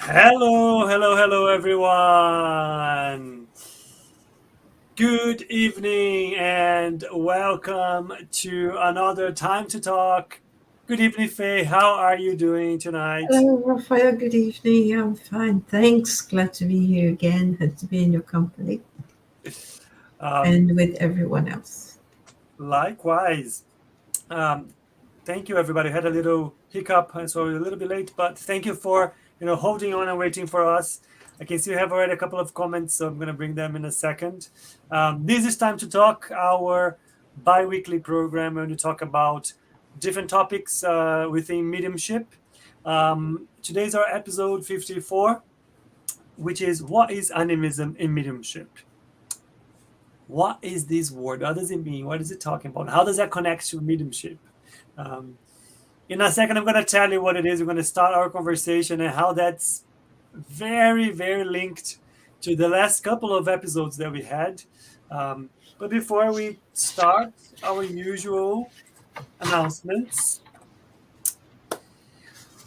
Hello, everyone. Good evening and welcome to another Time to Talk. Good evening, Faye. How are you doing tonight? Hello, Rafael. Good evening. I'm fine. Thanks. Glad to be here again and to be in your company Um, and with everyone else. Likewise. Um, Thank you, everybody. Had a little hiccup, so we're a little bit late, but thank you for holding on and waiting for us. I can see we have already a couple of comments, so I'm going to bring them in a second. This is Time to Talk, our bi-weekly program where we talk about different topics within mediumship. Today's our episode 54, which is what is animism in mediumship? What is this word? What does it mean? What is it talking about? How does that connect to mediumship? Um, In a second, I'm going to tell you what it is. We're going to start our conversation and how that's very, very linked to the last couple of episodes that we had. But before we start our usual announcements,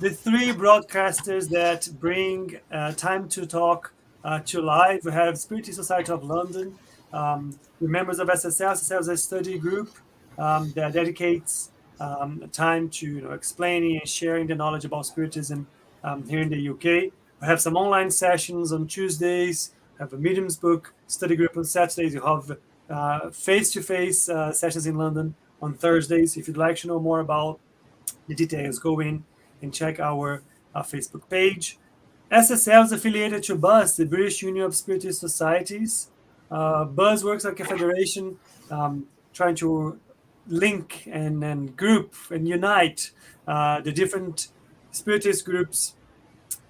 the three broadcasters that bring Time to Talk to life, we have Spirit Society of London, we're members of SSL. SSL is a study group that dedicates time to explaining and sharing the knowledge about Spiritism here in the UK. We have some online sessions on Tuesdays, we have a mediums book study group on Saturdays, you have face-to-face sessions in London on Thursdays. If you'd like to know more about the details, go in and check our Facebook page. SSL is affiliated to BUS, the British Union of Spiritist Societies. BUS works like a federation trying to link and group and unite the different Spiritist groups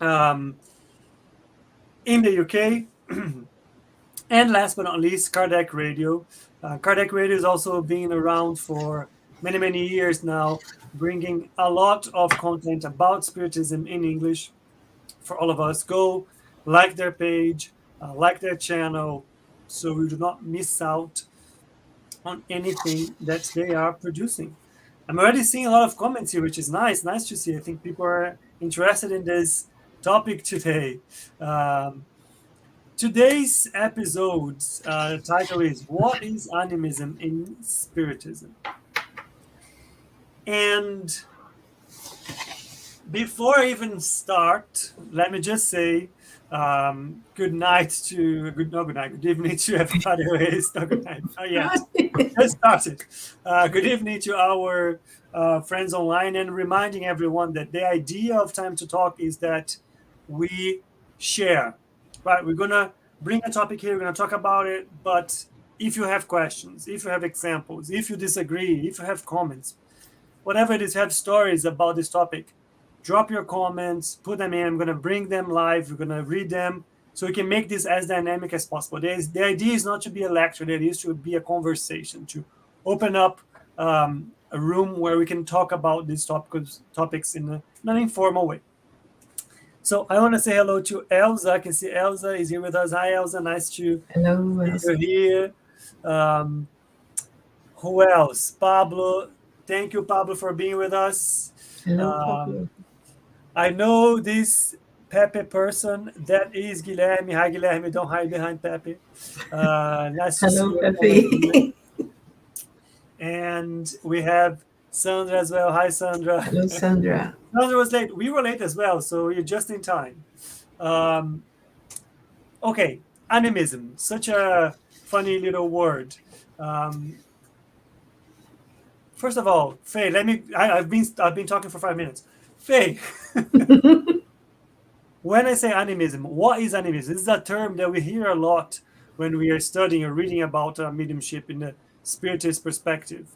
um, in the UK. And last but not least, Kardec Radio. Kardec Radio is also been around for many, many years now, bringing a lot of content about Spiritism in English for all of us. Go like their page, like their channel, so we do not miss out on anything that they are producing. I'm already seeing a lot of comments here, which is nice to see. I think people are interested in this topic today. Um, Today's episode's title is What is Animism in Spiritism? And before I even start, let me just say good night to good evening to everybody who is not good night, not yet. Just started. Good evening to our friends online, and reminding everyone that the idea of Time to Talk is that we share. Right, we're gonna bring a topic here. We're gonna talk about it, but if you have questions, if you have examples, if you disagree, if you have comments, whatever it is, have stories about this topic, drop your comments, put them in. I'm going to bring them live. We're going to read them so we can make this as dynamic as possible. The idea is not to be a lecture. The idea is to be a conversation, to open up a room where we can talk about these topics in an informal way. So I want to say hello to Elsa. I can see Elsa is here with us. Hi, Elsa. Nice to Hello. see you here. Um, who else? Pablo. Thank you, Pablo, for being with us. Hello, Um, Pablo. I know this Pepe person. That is Guilherme. Hi, Guilherme. Don't hide behind Pepe. Nice to see Hello, you again. Faye. And we have Sandra as well. Hi, Sandra. Hello, Sandra. Sandra was late. We were late as well, so you're just in time. Um, okay, animism. Such a funny little word. Um, First of all, Faye, I've been talking for 5 minutes. Faye, when I say animism, what is animism? This is a term that we hear a lot when we are studying or reading about mediumship in the spiritist perspective.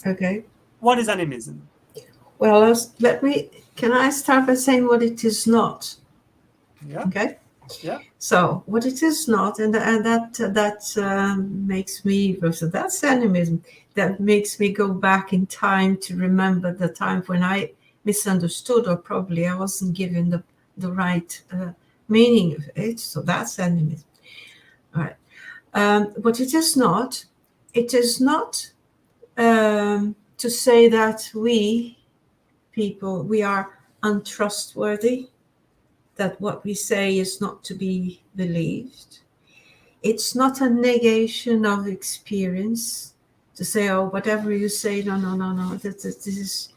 Okay. What is animism? Well, can I start by saying what it is not? Yeah, Okay. yeah. So, what it is not, and that makes me, so that's animism. That makes me go back in time to remember the time when I misunderstood, or probably I wasn't given the right meaning of it. So that's animism. All right. But it is not to say that we are untrustworthy. that what we say is not to be believed. It's not a negation of experience to say, oh, whatever you say, no. This is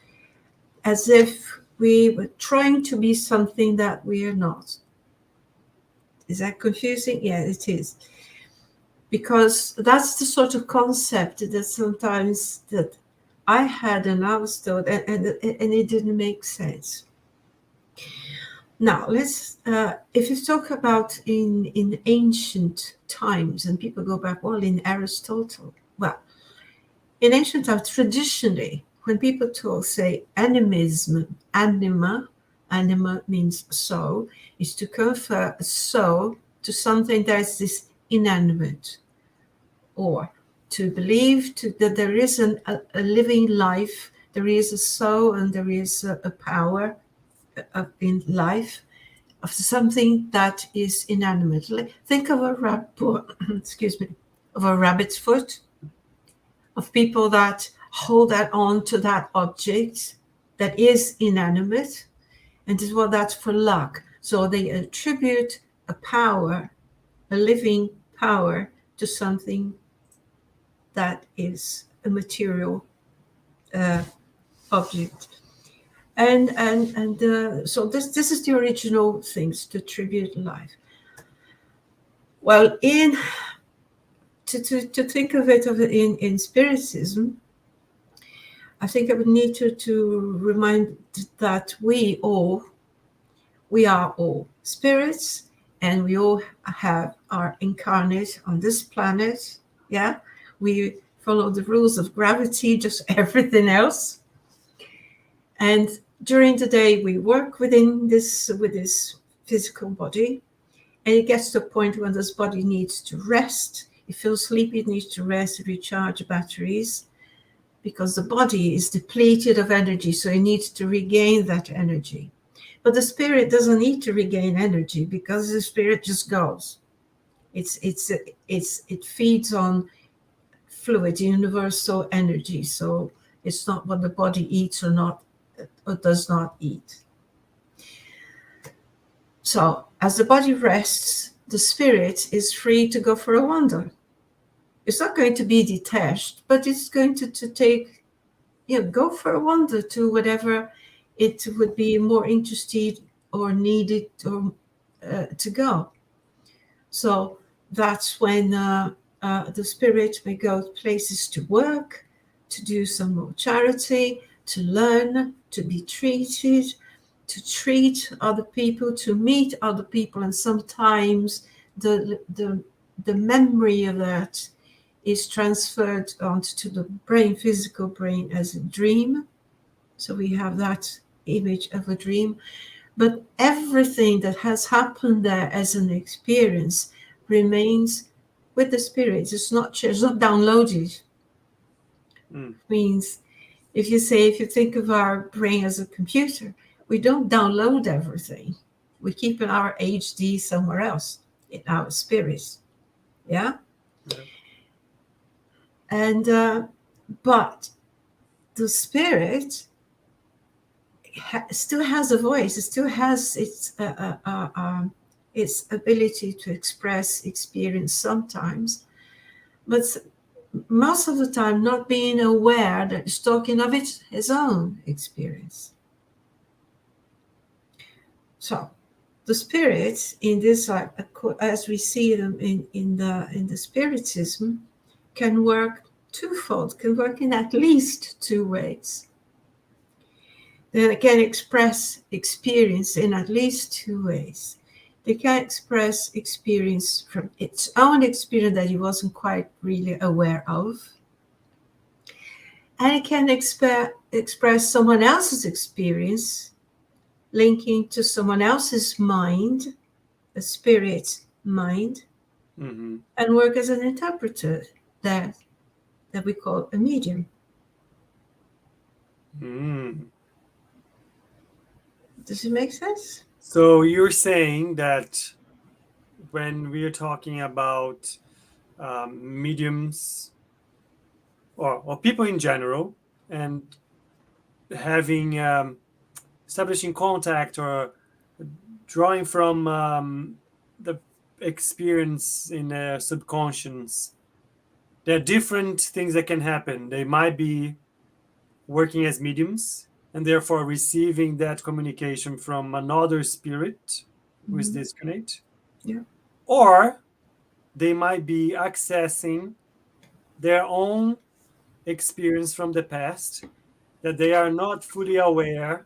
as if we were trying to be something that we are not. Is that confusing? Yeah, it is. Because that's the sort of concept that sometimes that I had and I was told, and it didn't make sense. Now, let's, if you talk about in ancient times, and people go back, well, in Aristotle, well, in ancient times, traditionally, when people talk, say, animism, anima means soul, is to confer a soul to something that is this inanimate, or to believe that there is a living life, there is a soul, and there is a power in life of something that is inanimate. Think of a excuse me, of a rabbit's foot, of people that hold that on to that object that is inanimate, and this, well, that's for luck. So they attribute a power, a living power, to something that is a material object. So this is the original things to attribute life. Well, to think of it in Spiritism, I think I would need to remind that we are all spirits, and we all are incarnate on this planet. Yeah, we follow the rules of gravity, just everything else. And during the day, we work with this physical body, and it gets to a point when this body needs to rest. It feels sleepy, it needs to rest, recharge batteries, because the body is depleted of energy, so it needs to regain that energy. But the spirit doesn't need to regain energy, because the spirit just goes. It feeds on fluid, universal energy. So it's not what the body eats or does not eat. So as the body rests, the spirit is free to go for a wander. It's not going to be detached, but it's going to take, go for a wander to whatever it would be more interested or needed or to go. So that's when the spirit may go places to work, to do some more charity, to learn, to be treated, to treat other people, to meet other people, and sometimes the memory of that is transferred onto the brain, physical brain, as a dream. So we have that image of a dream. But everything that has happened there as an experience remains with the spirit. It's not downloaded. Means if you think of our brain as a computer, we don't download everything. We keep our HD somewhere else in our spirit. Yeah. And but the spirit still has a voice. It still has its ability to express experience sometimes, but most of the time not being aware that it's talking of his own experience. So the spirits in this, as we see them in the Spiritism, can work twofold, can work in at least two ways. They can express experience in at least two ways. They can express experience from its own experience that it wasn't quite really aware of. And it can express someone else's experience, linking to someone else's mind, a spirit's mind, and work as an interpreter that we call a medium. Does it make sense? So you're saying that when we're talking about mediums or people in general, and having establishing contact or drawing from the experience in subconscious, there are different things that can happen. They might be working as mediums and therefore receiving that communication from another spirit who is disconnect. Yeah. Or they might be accessing their own experience from the past that they are not fully aware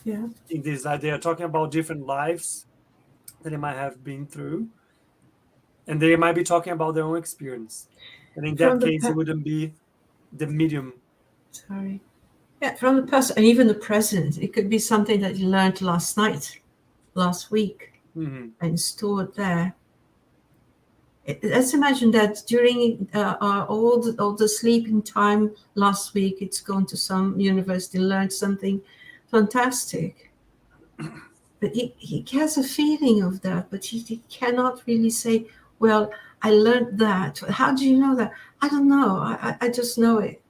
Yeah. in this life. They are talking about different lives that they might have been through, and they might be talking about their own experience. And in From that the case, it wouldn't be the medium. sorry. Yeah, from the past and even the present. It could be something that you learned last night, last week, and stored there. Let's imagine that during all the sleeping time last week, it's gone to some university, learned something fantastic. But he has a feeling of that, but he cannot really say, well, I learned that. How do you know that? I don't know. I just know it.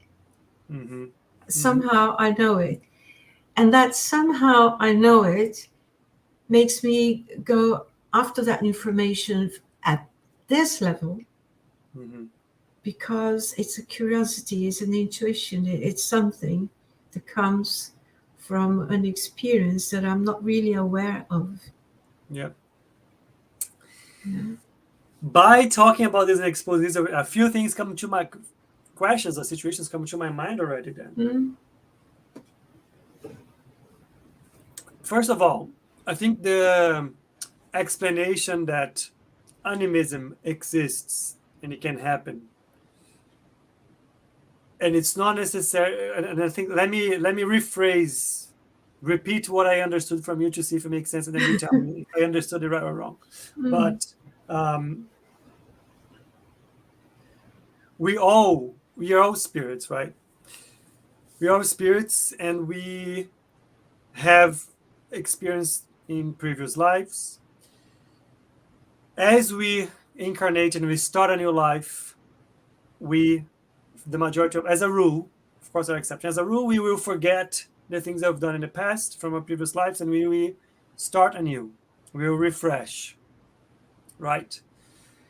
Somehow I know it. And that somehow I know it makes me go after that information at this level, because it's a curiosity, it's an intuition, it's something that comes from an experience that I'm not really aware of. Yeah. By talking about this and exposing this, a few things come to my questions or situations come to my mind already then. First of all, I think the explanation that animism exists and it can happen, and it's not necessary, and I think let me repeat what I understood from you to see if it makes sense, and then you tell me if I understood it right or wrong. But we are all spirits, right? We are all spirits, and we have experienced in previous lives. As we incarnate and we start a new life, the majority of, as a rule, of course there are exceptions, as a rule, we will forget the things that we've done in the past from our previous lives, and we will start anew. We will refresh, right?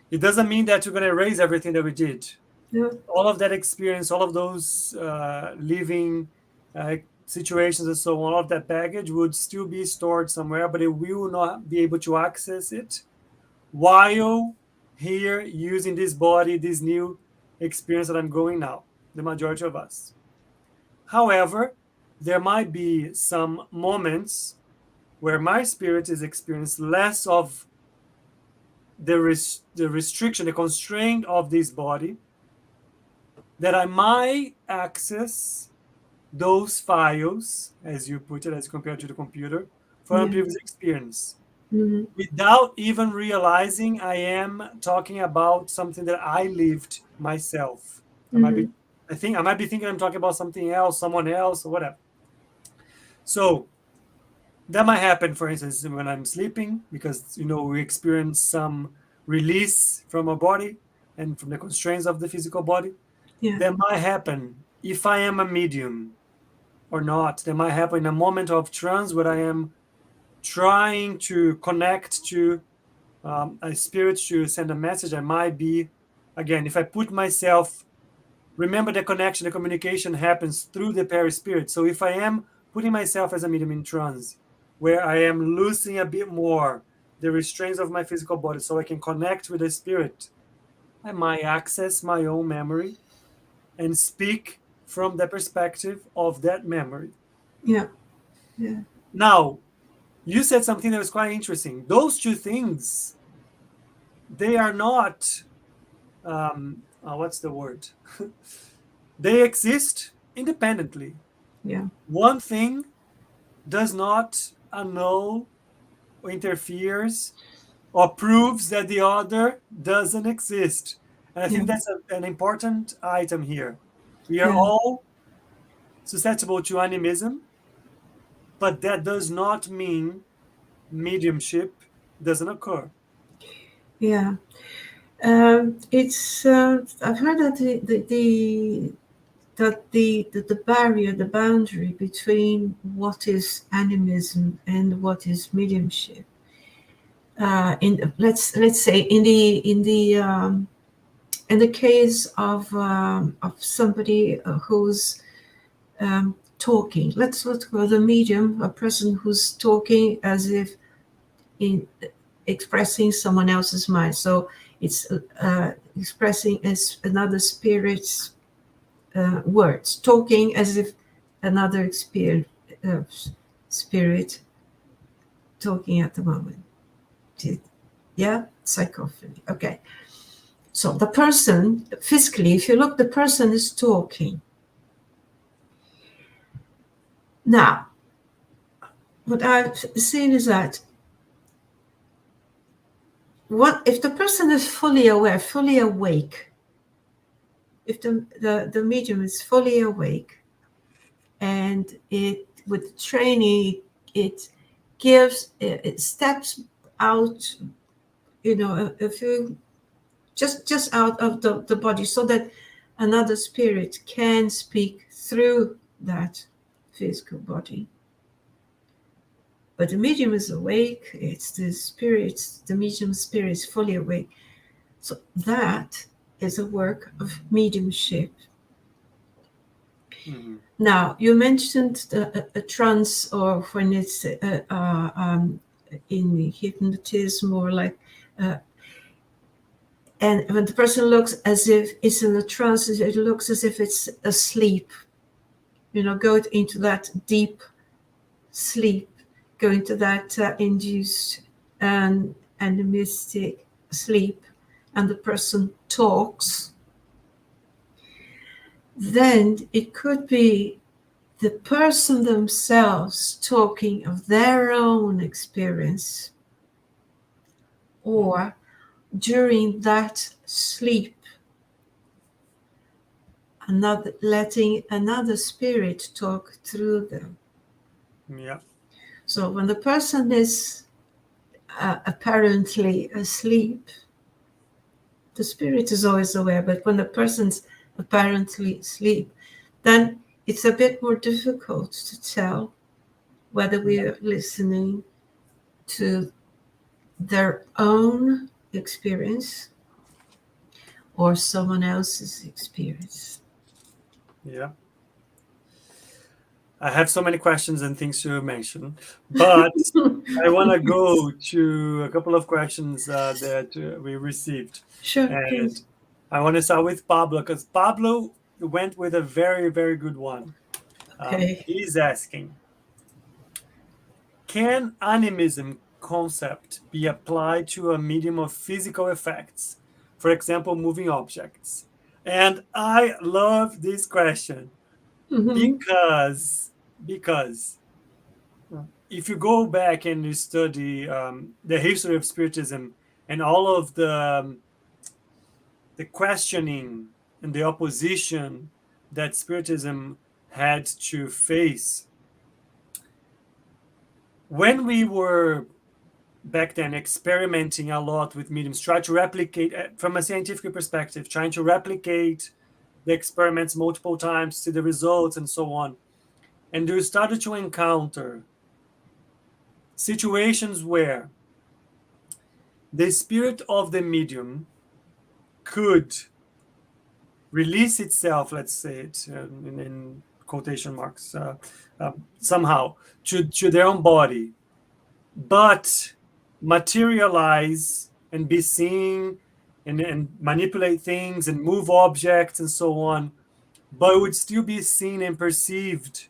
It doesn't mean that we're going to erase everything that we did. Yeah. All of that experience, all of those living situations and so on, all of that baggage would still be stored somewhere, but it will not be able to access it while here using this body, this new experience that I'm going now, the majority of us. However, there might be some moments where my spirit is experiencing less of the restriction, the constraint of this body, that I might access those files, as you put it, as compared to the computer, from a previous experience. Without even realizing I am talking about something that I lived myself. I might be thinking I'm talking about something else, someone else, or whatever. So that might happen, for instance, when I'm sleeping, because we experience some release from our body and from the constraints of the physical body. Yeah. That might happen if I am a medium or not. That might happen in a moment of trance where I am trying to connect to a spirit to send a message. I might be, again, if I put myself, remember the connection, the communication happens through the perispirit. So if I am putting myself as a medium in trance, where I am losing a bit more the restraints of my physical body so I can connect with the spirit, I might access my own memory and speak from the perspective of that memory. Yeah. Yeah. Now, you said something that was quite interesting. Those two things, they are not, what's the word? They exist independently. Yeah. One thing does not annul or interferes or proves that the other doesn't exist. And I think that's an important item here. We are all susceptible to animism, but that does not mean mediumship doesn't occur. Yeah. It's I've heard that the that the barrier, the boundary between what is animism and what is mediumship, let's say in the case of somebody who's talking, let's call the medium a person who's talking as if in expressing someone else's mind. So it's expressing as another spirit's words, talking as if another spirit talking at the moment. Yeah, psychophony. Okay. So the person, physically, if you look, the person is talking. Now, what I've seen is that what if the person is fully aware, fully awake, if the medium is fully awake, and it with training it steps out, a few just out of the body, so that another spirit can speak through that physical body. But the medium is awake, it's the medium spirit is fully awake. So that is a work of mediumship. Mm-hmm. Now, you mentioned a trance, or when it's in hypnotism, or like, and when the person looks as if it's in a trance, it looks as if it's asleep. Go into that deep sleep, go into that induced and animistic sleep, and the person talks. Then it could be the person themselves talking of their own experience, or during that sleep, letting another spirit talk through them. Yeah. So when the person is apparently asleep, the spirit is always aware, but when the person's apparently asleep, then it's a bit more difficult to tell whether we are listening to their own experience or someone else's experience. Yeah. I have so many questions and things to mention, but I want to go to a couple of questions that we received. Sure, And please. I want to start with Pablo, because Pablo went with a very, very good one. Okay. He's asking, can animism concept be applied to a medium of physical effects? For example, moving objects. And I love this question Mm-hmm. because if you go back and you study the history of Spiritism and all of the questioning and the opposition that Spiritism had to face, when we were back then experimenting a lot with mediums, try to replicate from a scientific perspective, trying to replicate the experiments multiple times, see the results and so on. And you started to encounter situations where the spirit of the medium could release itself, let's say it in quotation marks, somehow to their own body, but materialize and be seen and manipulate things and move objects and so on, but would still be seen and perceived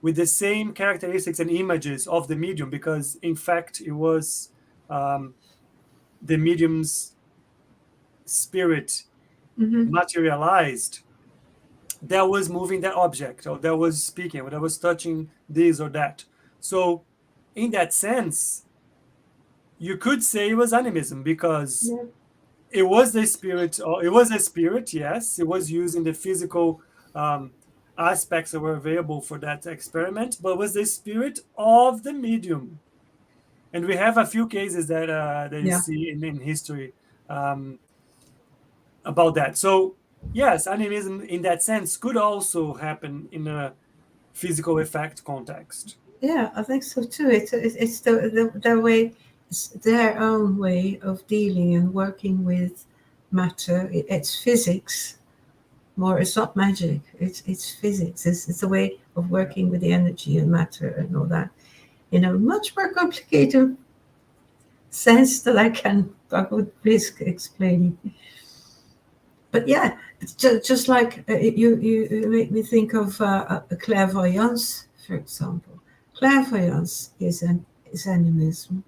with the same characteristics and images of the medium, because in fact it was the medium's spirit Mm-hmm. materialized that was moving that object, or that was speaking, or that was touching this or that. So in that sense, you could say it was animism, because Yeah. it was the spirit, or it was a spirit, yes, it was using the physical aspects that were available for that experiment, but it was the spirit of the medium. And we have a few cases that you Yeah. see in history about that. So yes, animism in that sense could also happen in a physical effect context. Yeah, I think so too. It's the way, it's their own way of dealing and working with matter. It's physics more. It's not magic. It's physics. It's a way of working with the energy and matter and all that in a much more complicated sense that I would risk explaining. But yeah, it's just like you make me think of a clairvoyance, for example. Clairvoyance is animism,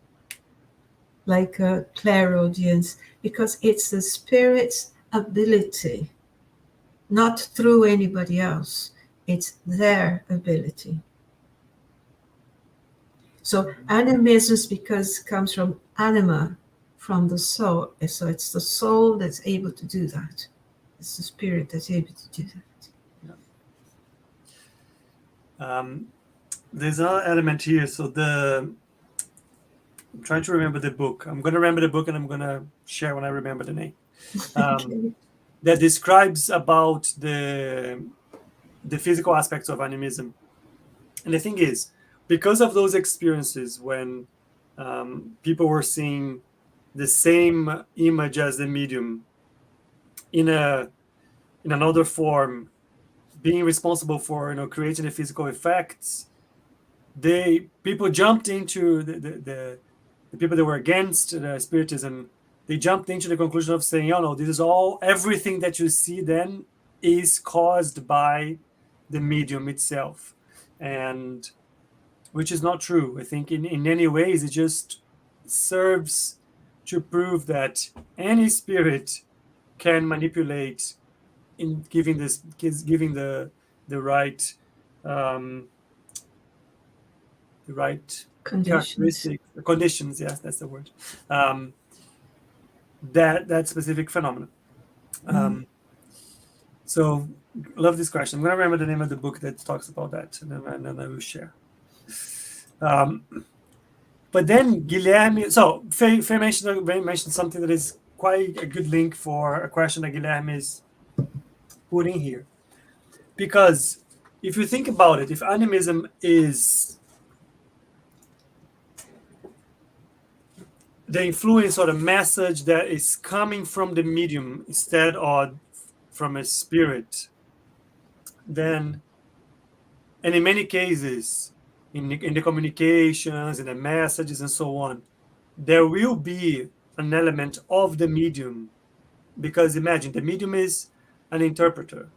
like a clairaudience, because it's the spirit's ability, not through anybody else. It's their ability. So animism because comes from anima, from the soul. So it's the soul that's able to do that. It's the spirit that's able to do that. There's another element here. So I'm trying to remember the book. I'm going to remember the book, and I'm going to share when I remember the name. Okay. That describes about the physical aspects of animism. And the thing is, because of those experiences when people were seeing the same image as the medium in another form, being responsible for creating the physical effects, people jumped into the people that were against the spiritism. They jumped into the conclusion of saying, "Oh no, this is everything that you see then is caused by the medium itself," and which is not true. I think in many ways it just serves to prove that any spirit can manipulate in giving the right um, the right Conditions. characteristics, conditions. Yes, that's the word. Um, that specific phenomenon. Mm. So, love this question. I'm going to remember the name of the book that talks about that, and then I will share. But then Guilherme, so Faye mentioned something that is quite a good link for a question that Guilherme is putting here. Because if you think about it, if animism is the influence or the message that is coming from the medium instead of from a spirit, then, and in many cases, in the communications, in the messages, and so on, there will be an element of the medium. Because imagine the medium is an interpreter.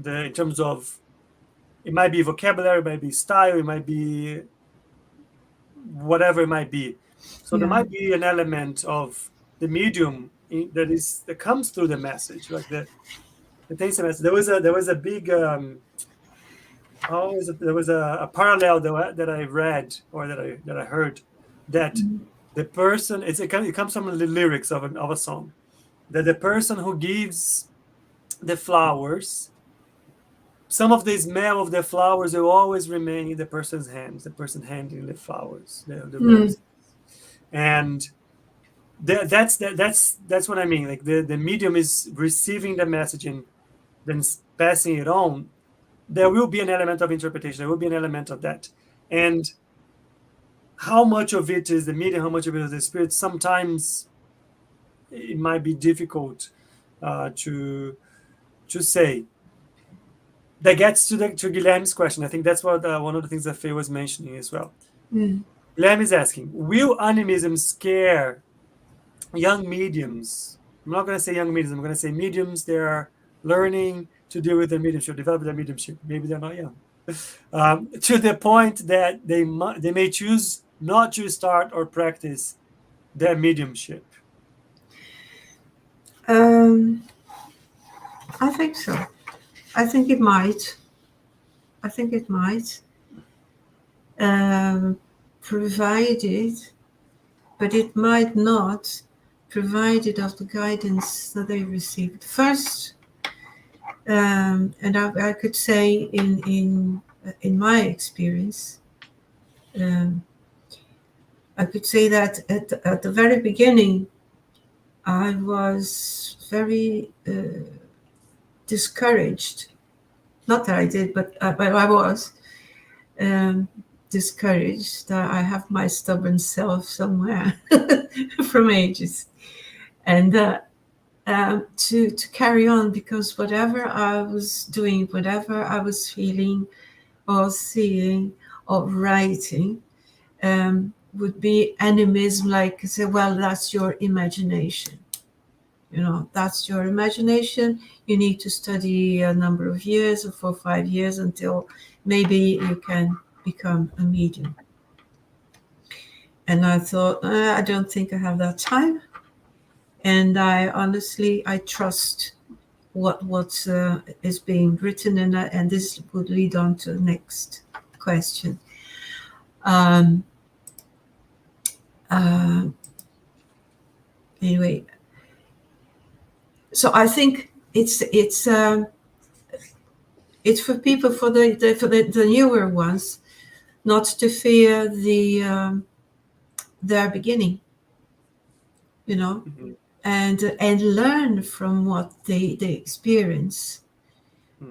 In terms of, it might be vocabulary, it might be style, it might be whatever it might be. So there Yeah. might be an element of the medium that comes through the message, like the takes the message. There was a big there was a parallel that I read or that I heard, that the person it comes from the lyrics of a song, that the person who gives the flowers, some of the smell of the flowers will always remain in the person's hands, the person handling the flowers, the Mm. roses. And that's what I mean. Like the medium is receiving the message and then passing it on. There will be an element of interpretation. There will be an element of that. And how much of it is the medium, how much of it is the spirit, sometimes it might be difficult to say. That gets to Guilherme's question. I think that's what one of the things that Faye was mentioning as well. Mm. Guilherme is asking, will animism scare young mediums? I'm not going to say young mediums. I'm going to say mediums. They're learning to deal with their mediumship, develop their mediumship. Maybe they're not young. To the point that they may choose not to start or practice their mediumship. I think so. I think it might. I think it might. Provided, but it might not, provided of the guidance that they received. First, and I could say in my experience, I could say that at the very beginning, I was very discouraged. Not that I did, but I was discouraged. I have my stubborn self somewhere from ages, and to carry on, because whatever I was doing, whatever I was feeling or seeing or writing, would be animism, like say, well, that's your imagination. That's your imagination. You need to study a number of years, or 4 or 5 years, until maybe you can become a medium. And I thought, I don't think I have that time. And I honestly, I trust what is being written, and this would lead on to the next question. Anyway, so I think it's for people, for the newer ones, not to fear their beginning, Mm-hmm. and learn from what they experience,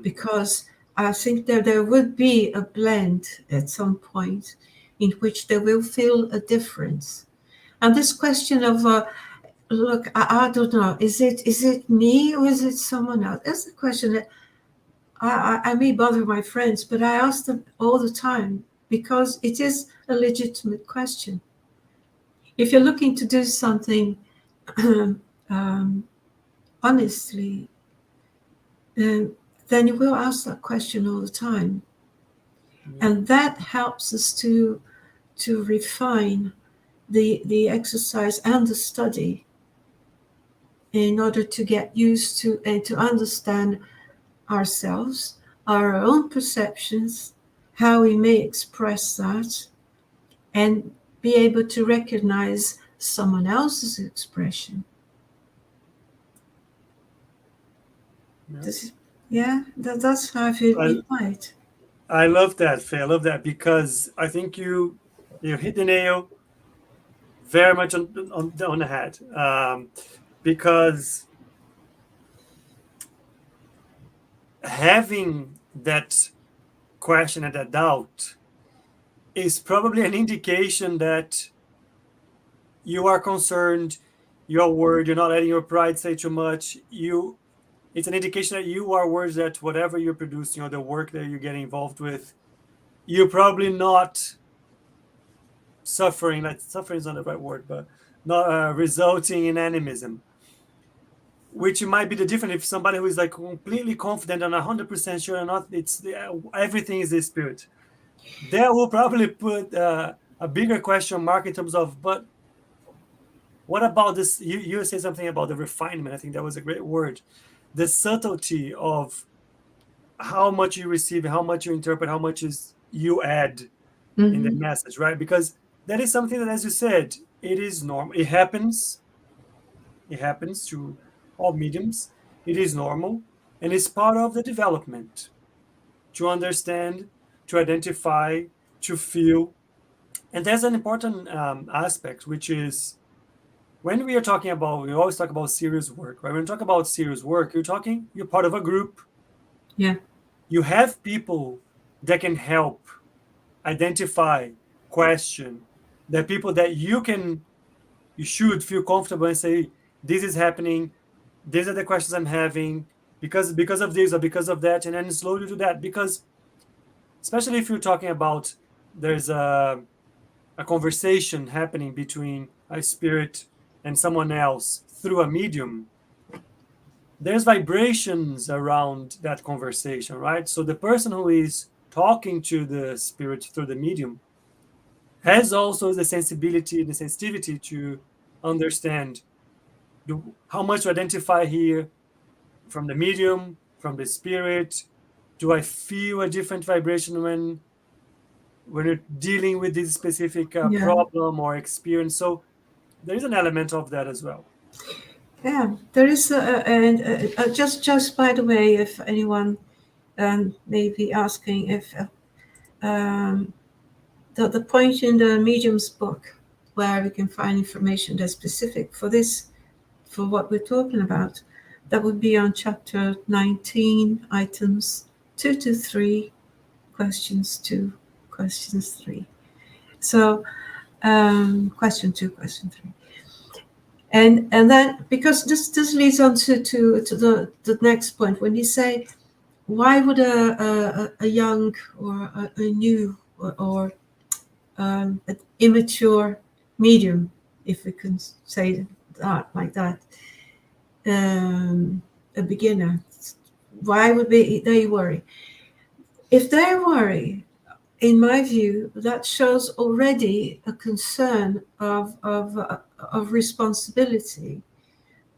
because I think that there would be a blend at some point in which they will feel a difference. And this question of look, I don't know, is it me or is it someone else? That's the question that I may bother my friends, but I ask them all the time, because it is a legitimate question. If you're looking to do something honestly, then you will ask that question all the time. And that helps us to refine the exercise and the study, in order to get used to and to understand ourselves, our own perceptions, how we may express that, and be able to recognize someone else's expression. That's how I feel it might. I love that, Faye. I love that, because I think you hit the nail very much on the head, because having that question and that doubt is probably an indication that you are concerned, you're worried, you're not letting your pride say too much. It's an indication that you are worried that whatever you're producing or the work that you're getting involved with, you're probably not suffering. Like, suffering is not the right word, but not resulting in animism. Which might be the difference if somebody who is like completely confident and 100% sure or not, everything is the spirit. That will probably put a bigger question mark in terms of, but what about this? You say something about the refinement. I think that was a great word. The subtlety of how much you receive, how much you interpret, how much you add in the message, right? Because that is something that, as you said, it is normal. It happens to all mediums. It is normal, and it's part of the development to understand, to identify, to feel. And there's an important aspect, which is when we always talk about serious work, right? When we talk about serious work, you're part of a group. Yeah. You have people that can help identify, question, the people that you should feel comfortable and say, this is happening, these are the questions I'm having, because of this or because of that, and then slowly do that. Because especially if you're talking about, there's a conversation happening between a spirit and someone else through a medium, there's vibrations around that conversation, right? So the person who is talking to the spirit through the medium has also the sensibility, the sensitivity to understand how much to identify here from the medium, from the spirit. Do I feel a different vibration when you're dealing with this specific problem or experience? So there is an element of that as well. Yeah, there is, and just by the way, if anyone may be asking, if the point in the medium's book where we can find information that's specific for this, for what we're talking about, That would be on chapter 19, items 2 to 3, questions 2, questions 3. So, question 2, question 3. And then, because this leads on to the next point, when you say, why would a young or a new or an immature medium, if we can say that like that, a beginner, why would they worry? If they worry, in my view, that shows already a concern of responsibility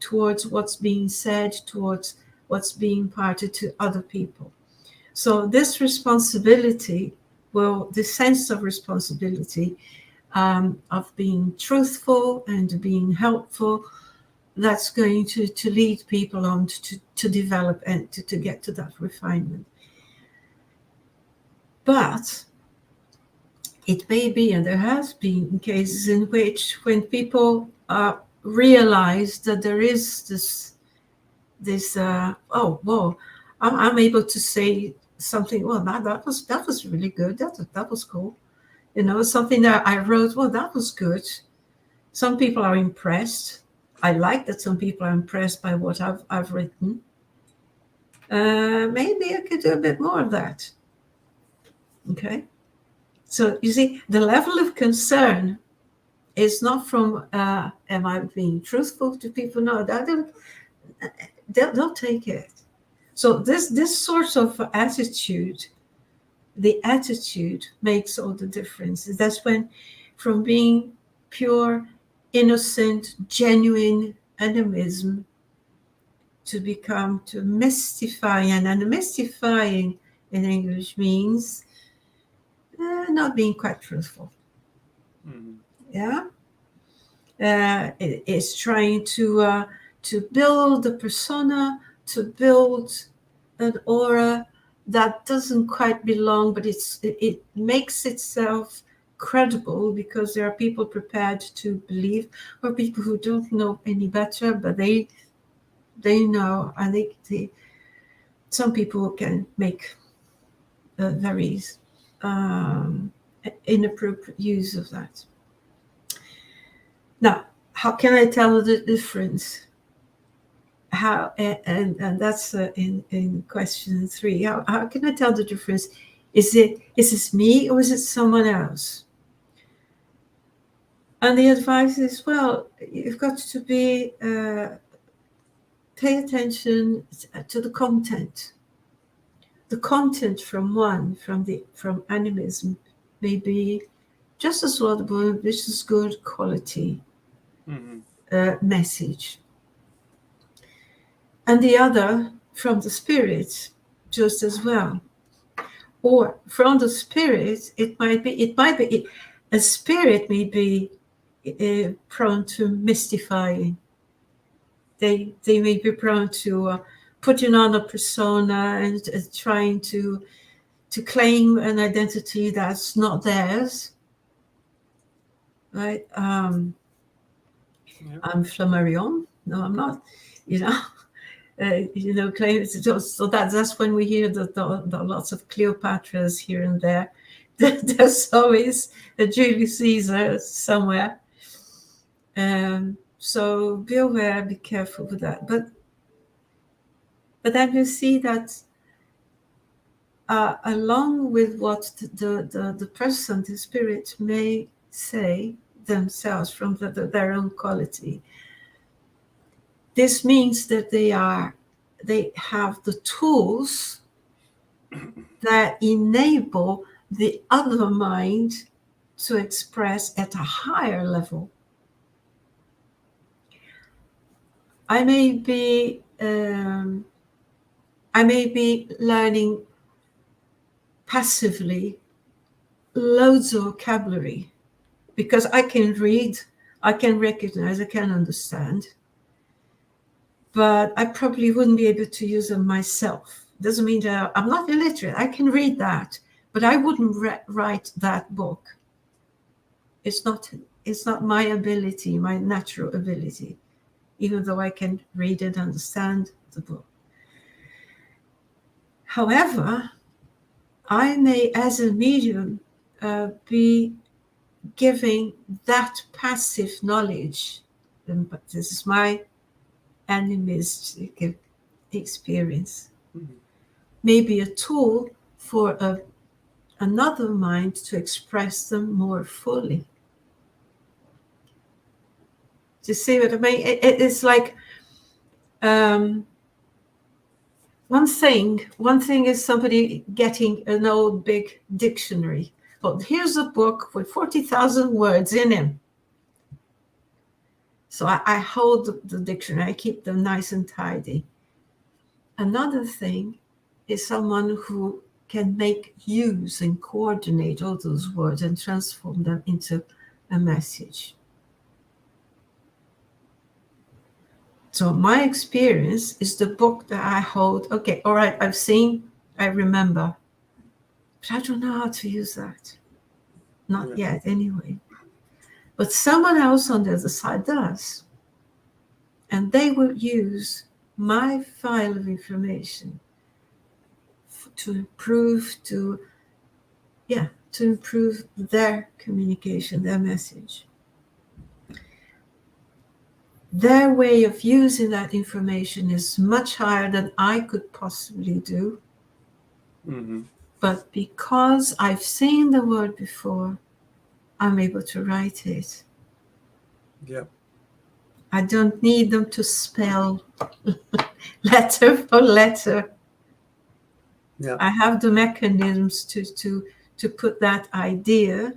towards what's being said, towards what's being imparted to other people. So this responsibility, the sense of responsibility, of being truthful and being helpful, that's going to lead people on to develop and to get to that refinement. But it may be, and there has been cases in which, when people realize that there is this oh, whoa, I'm able to say something, well, that was really good, that was cool, something that I wrote, well, that was good. Some people are impressed. I like that some people are impressed by what I've written. Maybe I could do a bit more of that. Okay. So you see, the level of concern is not from, am I being truthful to people? No, they'll take it. So this sort of attitude, the attitude makes all the difference. That's when, from being pure, innocent, genuine animism, to mystifying, and mystifying in English means not being quite truthful. Mm-hmm. Yeah, it's trying to build a persona, to build an aura that doesn't quite belong, but it makes itself credible because there are people prepared to believe, or people who don't know any better, but they know. I think some people can make very inappropriate use of that. Now, how can I tell the difference? How, and that's in question 3. How can I tell the difference? Is this me or is it someone else? And the advice is, well, you've got to be pay attention to the content. The content from animism may be just as laudable, just as good quality message. And the other from the spirit, just as well. Or from the spirit, it might be a spirit may be prone to mystifying. They may be prone to putting on a persona and trying to claim an identity that's not theirs. Right? I'm Flammarion. No, I'm not. Claim. So that's when we hear the lots of Cleopatras here and there. There's always a Julius Caesar somewhere. So be aware, be careful with that. But then you see that along with what the person, the spirit, may say themselves from their own quality, this means that they have the tools that enable the other mind to express at a higher level. I may be learning passively loads of vocabulary because I can read, I can recognize, I can understand, but I probably wouldn't be able to use them myself. Doesn't mean that I'm not illiterate. I can read that, but I wouldn't write that book. It's not my ability, my natural ability. even though I can read and understand the book. However, I may, as a medium, be giving that passive knowledge, but this is my animistic experience, maybe a tool for another mind to express them more fully. Do you see what I mean? It's like one thing is somebody getting an old big dictionary. Well, here's a book with 40,000 words in it. So I hold the dictionary, I keep them nice and tidy. Another thing is someone who can make use and coordinate all those words and transform them into a message. So my experience is the book that I hold. Okay, all right, I've seen, I remember, but I don't know how to use that. Not yet, anyway. But someone else on the other side does. And they will use my file of information to improve their communication, their message. Their way of using that information is much higher than I could possibly do. Mm-hmm. But because I've seen the word before, I'm able to write it. Yeah. I don't need them to spell letter for letter. Yeah. I have the mechanisms to put that idea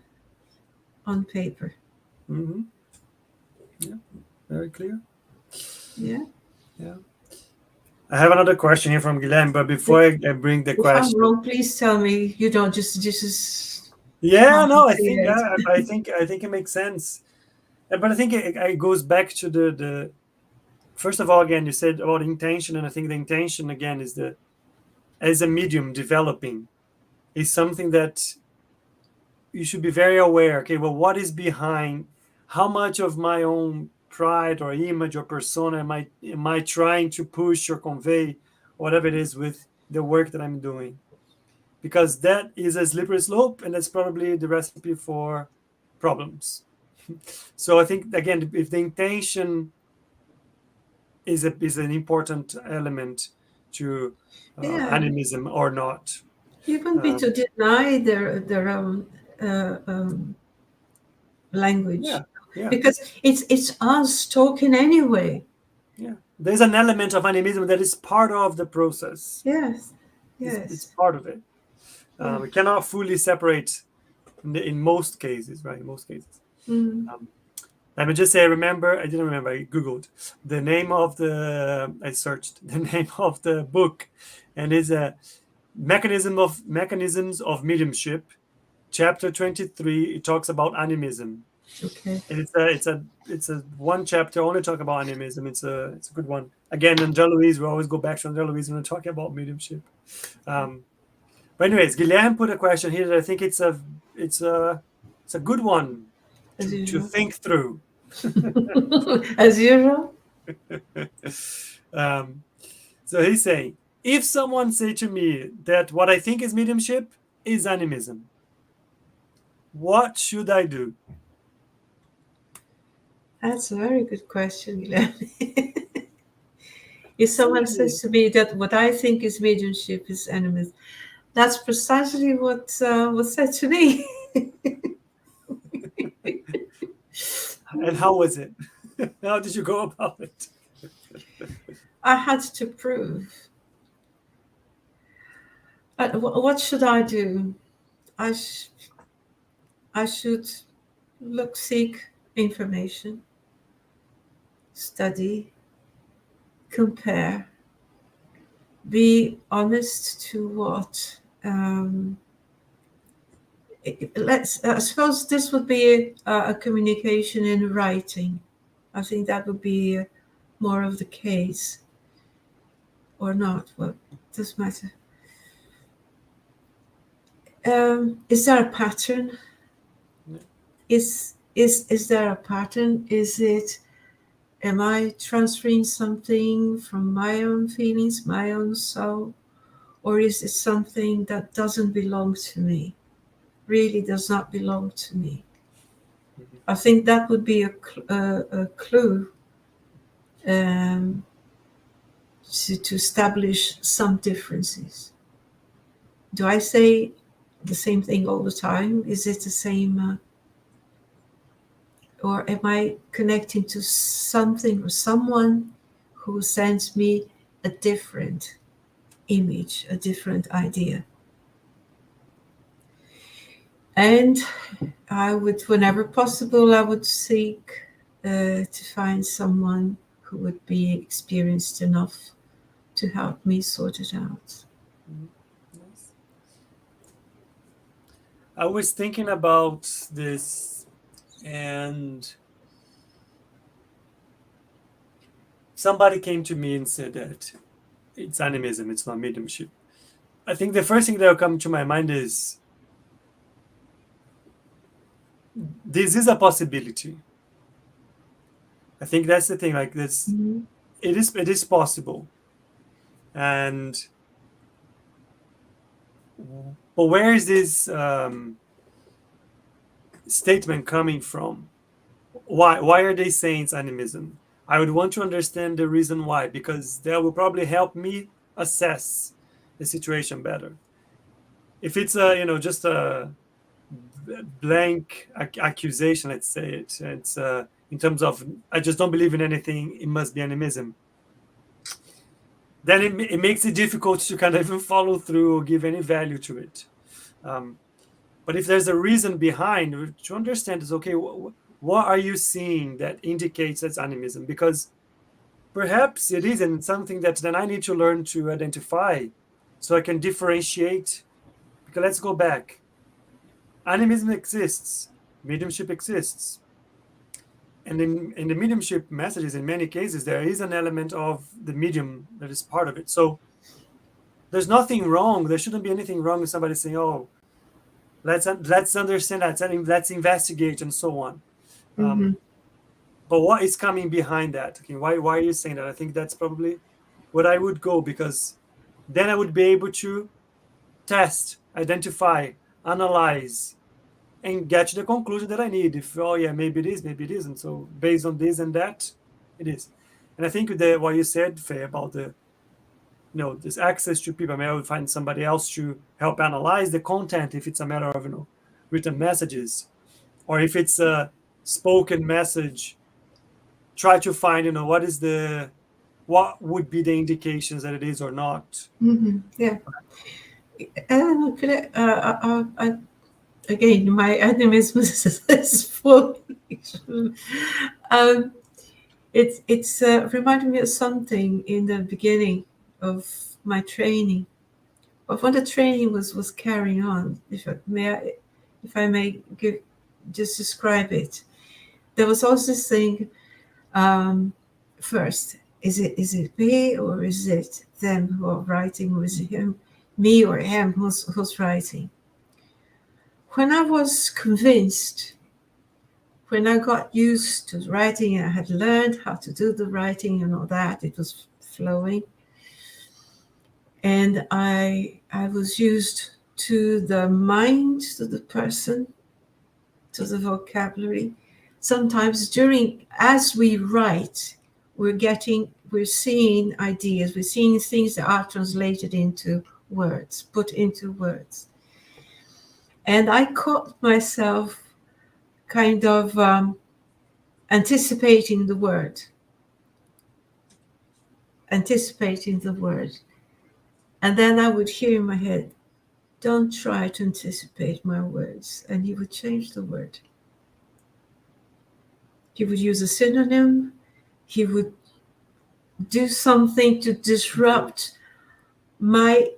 on paper. Mm-hmm. Yeah. Very clear. Yeah. Yeah. I have another question here from Guilherme, but before I bring the question, if I'm wrong, please tell me. You don't just is. Yeah, no, I think it makes sense, but I think it goes back to the first of all, again, you said about intention, and I think the intention again is as a medium developing is something that you should be very aware. Okay, well, what is behind? How much of my own pride or image or persona am I trying to push or convey, whatever it is, with the work that I'm doing? Because that is a slippery slope, and that's probably the recipe for problems. So I think, again, if the intention is an important element to animism or not. You wouldn't be to deny their own language. Yeah. Because it's us talking anyway. Yeah. There's an element of animism that is part of the process. Yes. It's part of it. We cannot fully separate in most cases, right? In most cases. Let me just say, I didn't remember, I Googled the name of I searched the name of the book, and it's a Mechanisms of Mediumship, chapter 23. It talks about animism. Okay. And it's a one chapter only talk about animism. It's a good one. Again, André Luiz, we always go back to André Luiz when we're talking about mediumship. But anyways, Guilherme put a question here that I think it's a good one to think through. As usual. So he's saying, if someone say to me that what I think is mediumship is animism, what should I do? That's a very good question, Guilherme. If someone says to me that what I think is mediumship is animism, that's precisely what was said to me. And how was it? How did you go about it? I had to prove. What should I do? I should seek information, study, compare, be honest to what. I suppose this would be a communication in writing. I think that would be more of the case, or not. Well, it doesn't matter. Is there a pattern? Is there a pattern? Is it Am I transferring something from my own feelings, my own soul? Or is it something that doesn't belong to me? Really does not belong to me? Mhm. I think that would be a clue um, to establish some differences. Do I say the same thing all the time? Is it the same? Or am I connecting to something or someone who sends me a different image, a different idea? And I would, whenever possible, I would seek to find someone who would be experienced enough to help me sort it out. Mhm. Nice. I was thinking about this, and somebody came to me and said that it's animism, it's not mediumship. I think the first thing that will come to my mind is this is a possibility. I think that's the thing. Like this, Mhm. it is possible. And but where is this statement coming from? Why are they saying it's animism? I would want to understand the reason why, because that will probably help me assess the situation better. If it's a just a blank accusation, let's say it's in terms of I just don't believe in anything, it must be animism, then it makes it difficult to kind of even follow through or give any value to it. um, but if there's a reason behind to understand is okay, what are you seeing that indicates that's animism? Because perhaps it isn't something that then I need to learn to identify so I can differentiate. Because let's go back. Animism exists, mediumship exists. And in the mediumship messages, in many cases, there is an element of the medium that is part of it. So there's nothing wrong. There shouldn't be anything wrong with somebody saying, "Oh, let's understand that, let's investigate," and so on. Mhm. Um, but what is coming behind that? Okay, why are you saying that? I think that's probably what I would go, because then I would be able to test, identify, analyze, and get to the conclusion that I need. If oh yeah, maybe it is, maybe it isn't. So based on this and that, it is. And I think what you said, Faye, about the this access to people. I mean, I would find somebody else to help analyze the content if it's a matter of written messages, or if it's a spoken message. Try to find what would be the indications that it is or not. Mhm. Yeah. Could again, my animism is full. um, it's reminded me of something in the beginning of my training, of when the training was carrying on. If I may just describe it, there was also this thing. Um, First, is it me or is it them who are writing, or is it him, me or him who's writing? When I was convinced, when I got used to writing, I had learned how to do the writing and all that. It was flowing, and I was used to the mind, to the person, to the vocabulary. Sometimes as we write, we're seeing ideas, we're seeing things that are translated into words, put into words. And I caught myself kind of anticipating the word, anticipating the word. And then I would hear in my head, don't try to anticipate my words. And he would change the word. He would use a synonym. He would do something to disrupt my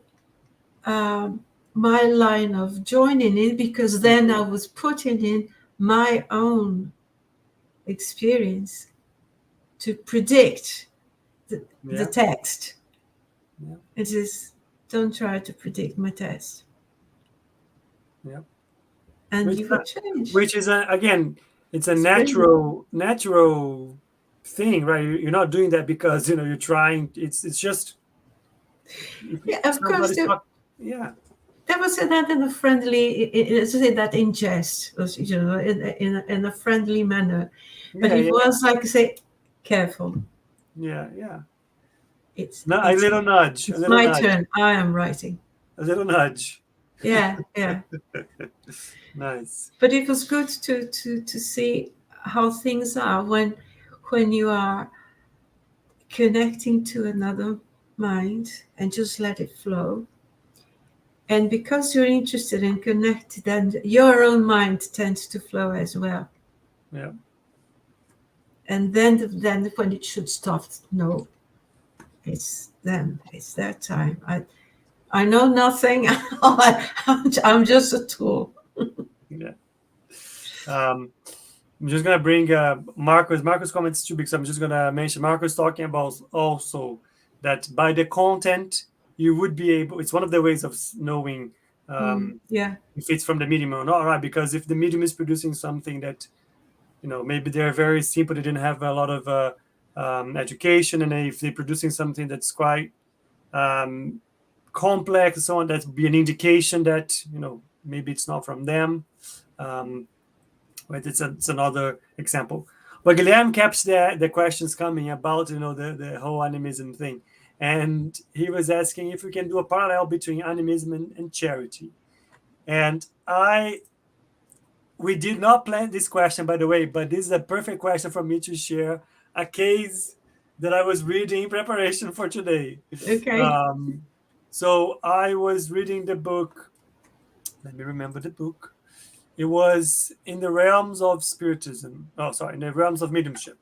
um, my line of joining in, because then I was putting in my own experience to predict the Yeah, text. yeah, It is, don't try to predict my text, yeah. and Which you would change. which is again, it's a It's brilliant. natural thing, right? You're not doing that because you're trying. It's just if Yeah, of course. somebody's talking. Yeah, There was that in a friendly, let's say that in jest, in a friendly manner. But yeah, it yeah, was like, say, careful. yeah, yeah. It's No, a it's little nudge, a it's little my nudge, turn. I am writing. a little nudge. Yeah, yeah. Nice. But it was good to see how things are when you are connecting to another mind and just let it flow. And because you're interested and connected, then your own mind tends to flow as well. Yeah. And then when it should stop, no, it's them. It's their time. I know nothing. I'm just a tool. Yeah. I'm just gonna bring Marcus comments too, because I'm just gonna mention Marcus talking about also that by the content you would be able. It's one of the ways of knowing Yeah. if it's from the medium or not, right? Because if the medium is producing something that maybe they're very simple, they didn't have a lot of education, and if they're producing something that's quite complex and so on, that'd be an indication that maybe it's not from them. But it's another example. But Guilherme kept the questions coming about the whole animism thing, and he was asking if we can do a parallel between animism and charity. And we did not plan this question, by the way, but this is a perfect question for me to share a case that I was reading in preparation for today. Okay. So I was reading the book. Let me remember the book. It was In the Realms of Spiritism. Oh, sorry, In the Realms of Mediumship.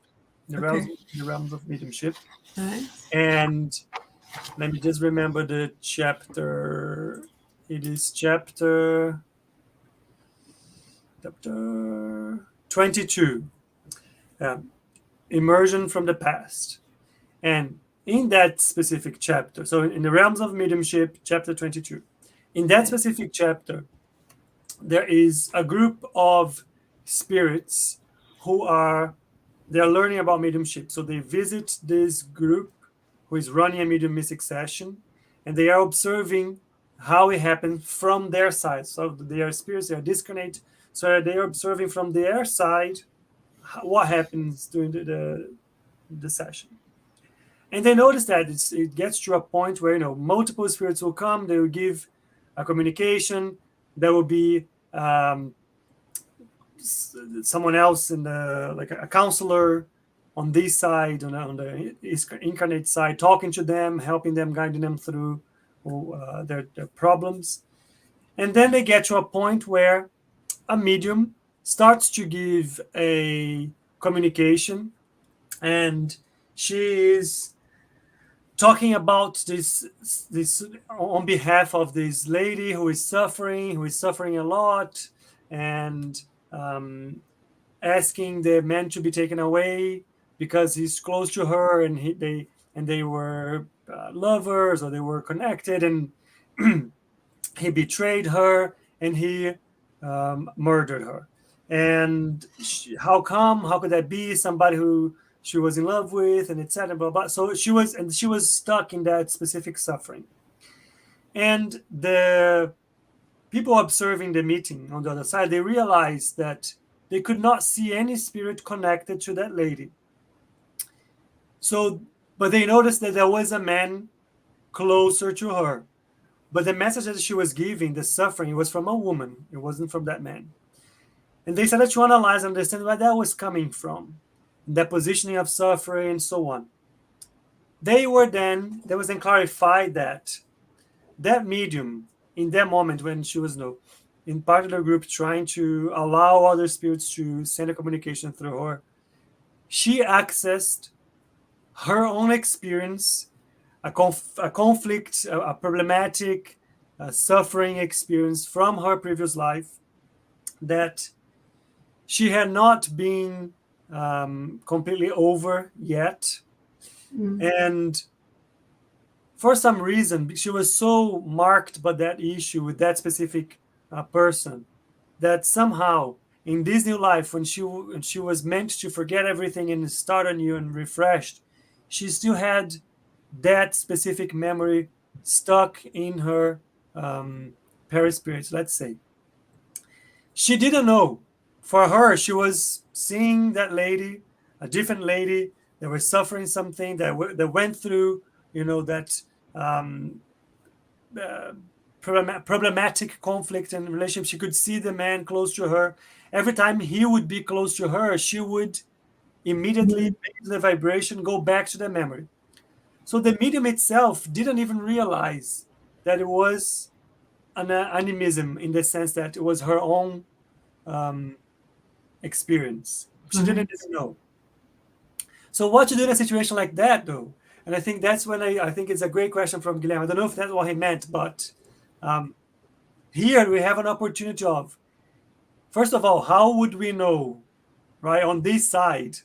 Okay. The realms of mediumship. All right. And let me just remember the chapter. It is chapter 22. Immersion from the past. And in that specific chapter, so in the realms of mediumship, chapter 22, in that specific chapter, there is a group of spirits who they're learning about mediumship. So they visit this group who is running a mediumistic session, and they are observing how it happened from their side. So they are spirits, they are disconnected. So they are observing from their side what happens during the session. And they notice that it gets to a point where multiple spirits will come, they will give a communication. There will be someone else in like a counselor on this side, on the incarnate side, talking to them, helping them, guiding them through their problems. And then they get to a point where a medium starts to give a communication, and she is talking about this on behalf of this lady who is suffering a lot, and asking the man to be taken away because he's close to her, and they were lovers, or they were connected, and he betrayed her, and he murdered her. And how come? How could that be? Somebody who she was in love with, and etc. Blah, blah. So she was stuck in that specific suffering. And the people observing the meeting on the other side, they realized that they could not see any spirit connected to that lady. So, but they noticed that there was a man closer to her. But the message that she was giving, the suffering, was from a woman. It wasn't from that man. And they started to analyze and understand where that was coming from, the positioning of suffering, and so on. There was then clarified that medium, in that moment when she was in part of the group trying to allow other spirits to send a communication through her, she accessed her own experience, a conflict, a problematic, suffering experience from her previous life that she had not been completely over yet. And for some reason, she was so marked by that issue with that specific person that somehow in this new life, when she was meant to forget everything and start anew and refreshed, she still had that specific memory stuck in her perispirit, let's say. She didn't know. For her, she was seeing that lady, a different lady that was suffering something, that went through, that um, uh, problematic conflict and relationship. She could see the man close to her. Every time he would be close to her, she would immediately make the vibration go back to the memory. So the medium itself didn't even realize that it was an animism, in the sense that it was her own experience. She didn't even know. So what to do in a situation like that, though? And I think that's when I think it's a great question from Guilherme. I don't know if that's what he meant, but here we have an opportunity of, first of all, how would we know, right, on this side,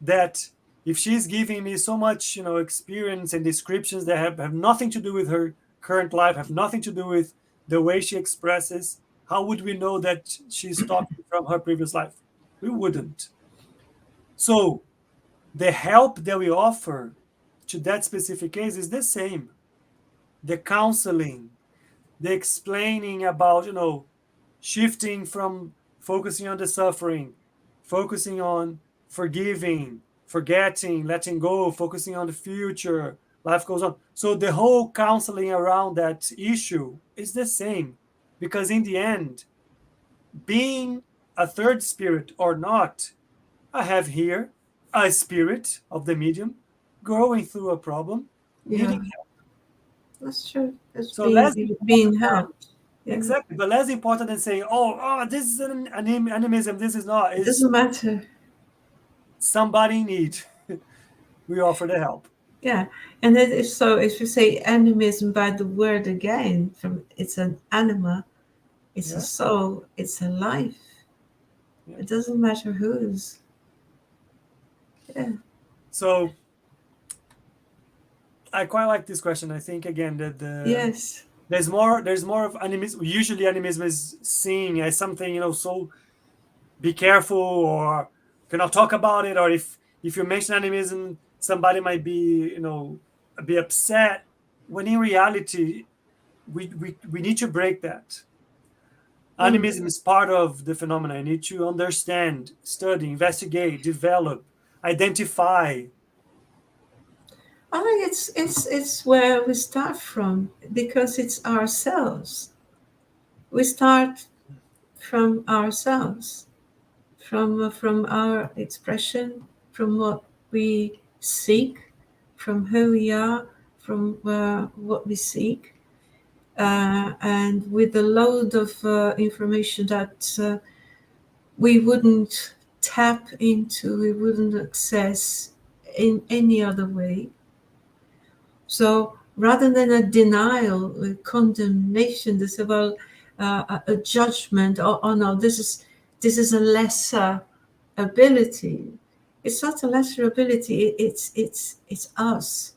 that if she's giving me so much, experience and descriptions that have nothing to do with her current life, have nothing to do with the way she expresses, how would we know that she's talking from her previous life? We wouldn't. So the help that we offer to that specific case is the same. The counseling, the explaining about, shifting from focusing on the suffering, focusing on forgiving, forgetting, letting go, focusing on the future, life goes on. So the whole counseling around that issue is the same, because in the end, being a third spirit or not, I have here a spirit of the medium going through a problem, needing help. That's true. It's So less being helped. Exactly, but less important than saying, this is an animism, this is not. It doesn't matter. Somebody in need. We offer the help. Yeah, and it is so. If you say animism by the word again, it's an anima, it's a soul, it's a life. Yeah. It doesn't matter whose. Yeah. So I quite like this question. I think again that there's more of animism. Usually animism is seen as something, so be careful, or cannot talk about it, or if you mention animism, somebody might be be upset, when in reality we need to break that. Animism is part of the phenomena. You need to understand, study, investigate, develop, identify. I think it's where we start from, because it's ourselves. We start from ourselves, from our expression, from what we seek, from who we are, from what we seek, and with a load of information that we wouldn't tap into, we wouldn't access in any other way. So rather than a denial, a condemnation, this about a judgment, oh no, this is a lesser ability. It's not a lesser ability. It's us.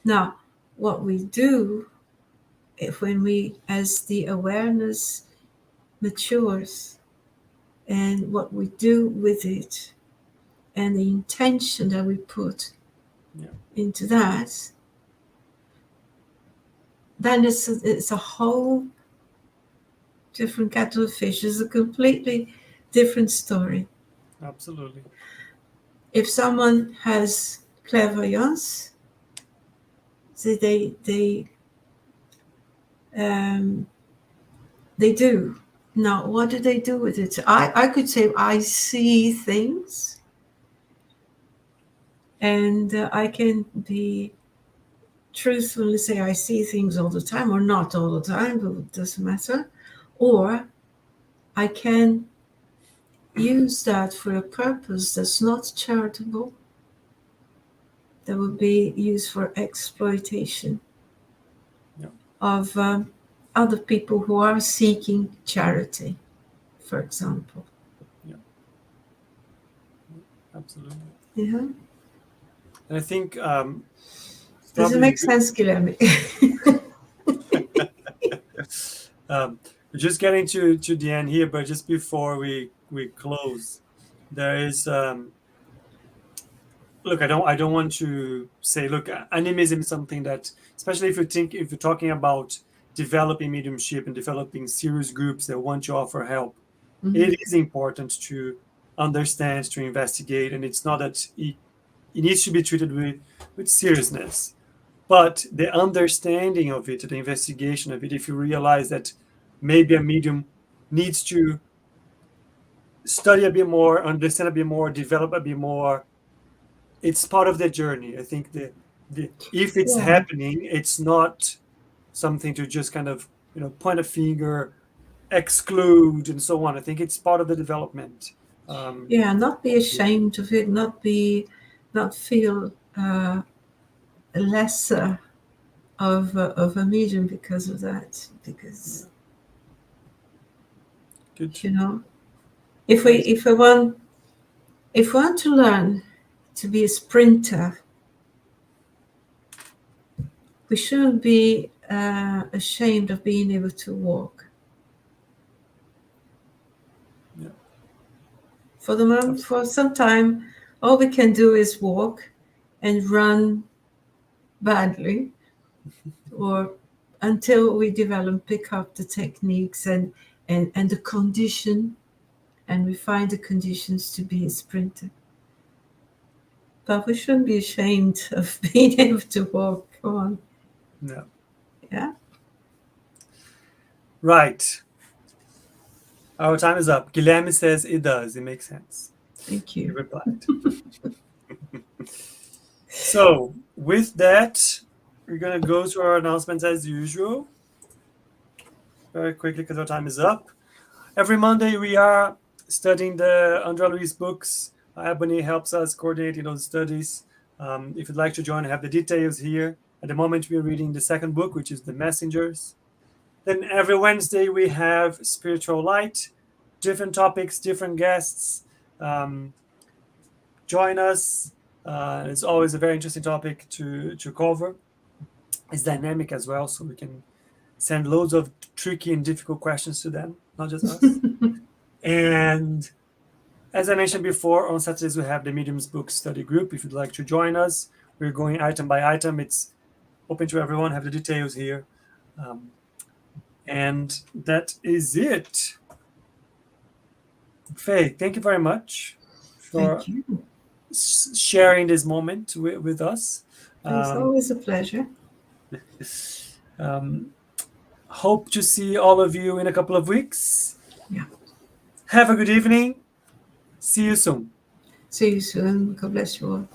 Now, what we do, when we, as the awareness matures, and what we do with it, and the intention that we put into that, then it's a whole different kettle of fish. It's a completely different story. Absolutely. If someone has clairvoyance, they do. Now, what do they do with it? I could say I see things, and I can be truthfully say I see things all the time, or not all the time, but it doesn't matter. Or I can use that for a purpose that's not charitable, that would be used for exploitation of other people who are seeking charity, for example. Yeah. Absolutely. Yeah. And I think does it make sense, Guilherme? We're just getting to the end here, but just before we close, there is look, I don't want to say, look, animism is something that, especially if you're talking about developing mediumship and developing serious groups that want to offer help, it is important to understand, to investigate, and it's not that it needs to be treated with seriousness. But the understanding of it, the investigation of it, if you realize that maybe a medium needs to study a bit more, understand a bit more, develop a bit more, it's part of the journey. I think the if it's Yeah. happening, it's not something to just kind of point a finger, exclude, and so on. I think it's part of the development. Yeah, not be ashamed of it, not feel lesser of a medium because of that. Because Good. if we want to learn to be a sprinter, we shouldn't be ashamed of being able to walk. Yeah. For some time, all we can do is walk and run badly, or until we pick up the techniques and the condition, and we find the conditions to be a sprinter. But we shouldn't be ashamed of being able to walk. Come on. Yeah. Yeah. Right. Our time is up. Guilherme says it does. It makes sense. Thank He you. replied. So with that, we're going to go to our announcements as usual. Very quickly, because our time is up. Every Monday, we are studying the Andrea Luiz books. Ebony helps us coordinating those studies. If you'd like to join, I have the details here. At the moment, we're reading the second book, which is The Messengers. Then every Wednesday, we have Spiritual Light, different topics, different guests. Join us. It's always a very interesting topic to cover. It's dynamic as well, so we can send loads of tricky and difficult questions to them, not just us. And as I mentioned before, on Saturdays we have the Mediums Book Study Group. If you'd like to join us, we're going item by item. It's open to everyone. Have the details here. And that is it. Faye, thank you very much for sharing this moment with us. It's always a pleasure. Hope to see all of you in a couple of weeks. Yeah. Have a good evening. See you soon. See you soon. God bless you all.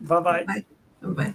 Bye-bye. Bye. Bye-bye.